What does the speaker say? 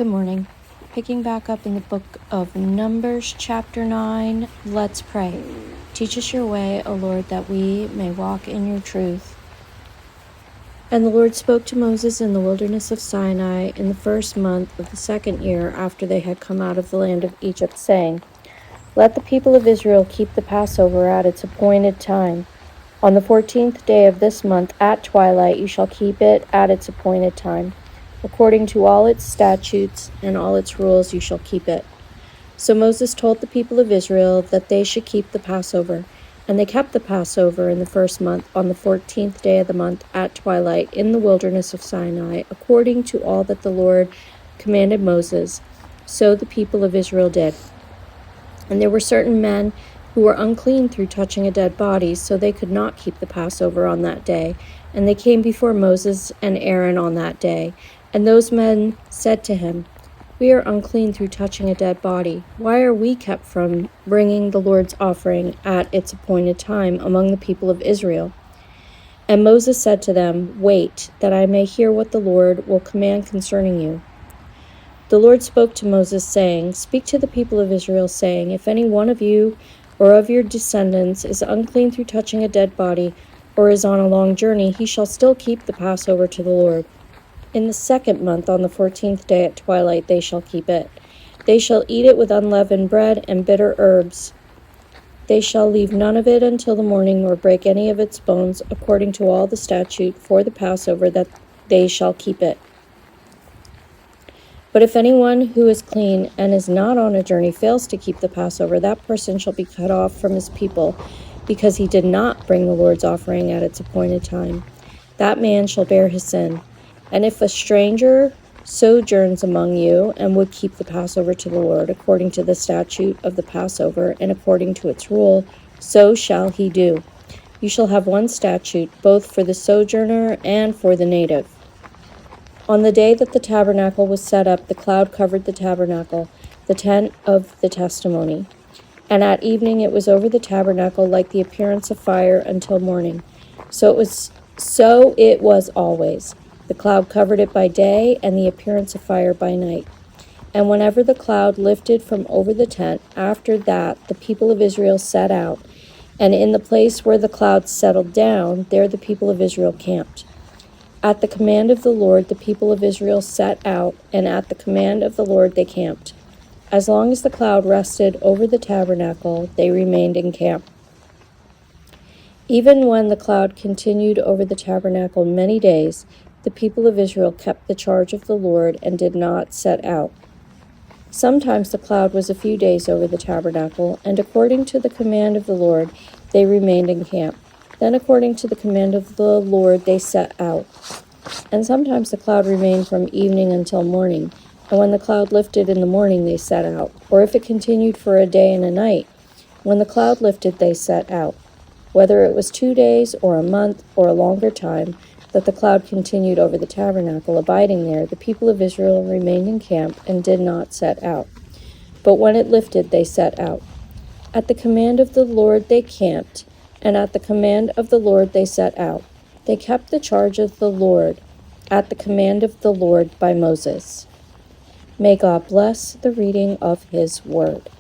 Good morning. Picking back up in the book of Numbers, chapter 9, let's pray. Teach us your way, O Lord, that we may walk in your truth. And the Lord spoke to Moses in the wilderness of Sinai in the first month of the second year after they had come out of the land of Egypt, saying, Let the people of Israel keep the Passover at its appointed time. On the 14th day of this month at twilight you shall keep it at its appointed time. According to all its statutes and all its rules you shall keep it. So Moses told the people of Israel that they should keep the Passover. And they kept the Passover in the first month on the 14th day of the month at twilight in the wilderness of Sinai, according to all that the Lord commanded Moses. So the people of Israel did. And there were certain men who were unclean through touching a dead body, so they could not keep the Passover on that day. And they came before Moses and Aaron on that day. And those men said to him, We are unclean through touching a dead body. Why are we kept from bringing the Lord's offering at its appointed time among the people of Israel? And Moses said to them, Wait, that I may hear what the Lord will command concerning you. The Lord spoke to Moses, saying, Speak to the people of Israel, saying, If any one of you or of your descendants is unclean through touching a dead body, or is on a long journey, he shall still keep the Passover to the Lord. In the second month, on the 14th day at twilight, they shall keep it. They shall eat it with unleavened bread and bitter herbs. They shall leave none of it until the morning, nor break any of its bones, according to all the statute for the Passover, that they shall keep it. But if anyone who is clean and is not on a journey fails to keep the Passover, that person shall be cut off from his people, because he did not bring the Lord's offering at its appointed time. That man shall bear his sin. And if a stranger sojourns among you and would keep the Passover to the Lord according to the statute of the Passover and according to its rule, so shall he do. You shall have one statute, both for the sojourner and for the native. On the day that the tabernacle was set up, the cloud covered the tabernacle, the tent of the testimony. And at evening it was over the tabernacle like the appearance of fire until morning. So it was always. The cloud covered it by day, and the appearance of fire by night. And whenever the cloud lifted from over the tent, after that the people of Israel set out. And in the place where the cloud settled down, there the people of Israel camped. At the command of the Lord the people of Israel set out, and at the command of the Lord they camped. As long as the cloud rested over the tabernacle, they remained in camp. Even when the cloud continued over the tabernacle many days, the people of Israel kept the charge of the Lord and did not set out. Sometimes the cloud was a few days over the tabernacle, and according to the command of the Lord, they remained in camp. Then according to the command of the Lord, they set out. And sometimes the cloud remained from evening until morning, and when the cloud lifted in the morning, they set out. Or if it continued for a day and a night, when the cloud lifted, they set out. Whether it was 2 days or a month or a longer time that the cloud continued over the tabernacle, abiding there, the people of Israel remained in camp and did not set out. But when it lifted, they set out. At the command of the Lord they camped, and at the command of the Lord they set out. They kept the charge of the Lord at the command of the Lord by Moses. May God bless the reading of his word.